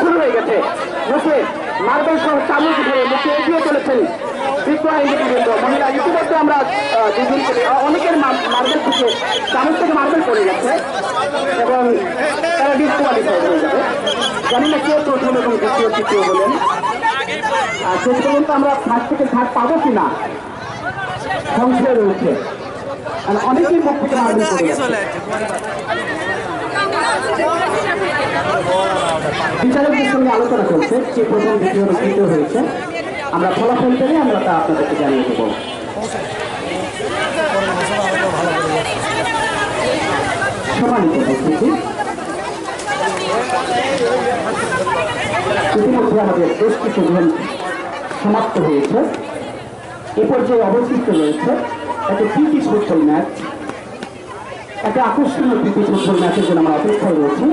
শুরু হয়ে গেছে। মুখে মার্বেল সহ চামচ ধরে মুখে এগিয়ে চলেছেন বিক্রয় ইন্ডিপেন্ডেন্ট মহিলা। ইতিমধ্যে আমরা অনেকের মার্বেল থেকে চামচ থেকে মার্বেল পড়ে গেছে এবং তারা ডিসকোয়ালিফাই হয়ে যাবে। জানি না কে প্রথম এবং দ্বিতীয় তৃতীয় হলেন। শেষ পর্যন্ত আমরা ফার্স্ট থেকে থার্ড পাবো কিনা সংশয় রয়েছে। অনেকেই মুখ থেকে মার্বেল পড়ে গেছে। বিচারকদের সঙ্গে আলোচনা চলছে কে প্রথম দ্বিতীয় তৃতীয় হয়েছে। আমরা ফলাফল পেলে আমরা তা আপনাদেরকে জানিয়ে দেব। সম্মানিত উপস্থিতি, ইতিমধ্যে আমাদের বেশ কিছু গেম সমাপ্ত হয়েছে। এ পর্যায়ে অবশিষ্ট রয়েছে একটা প্রীতি ফুটবল ম্যাচ, একটা আকর্ষণীয় প্রীতি ফুটবল ম্যাচের জন্য আমরা অপেক্ষায় রয়েছি।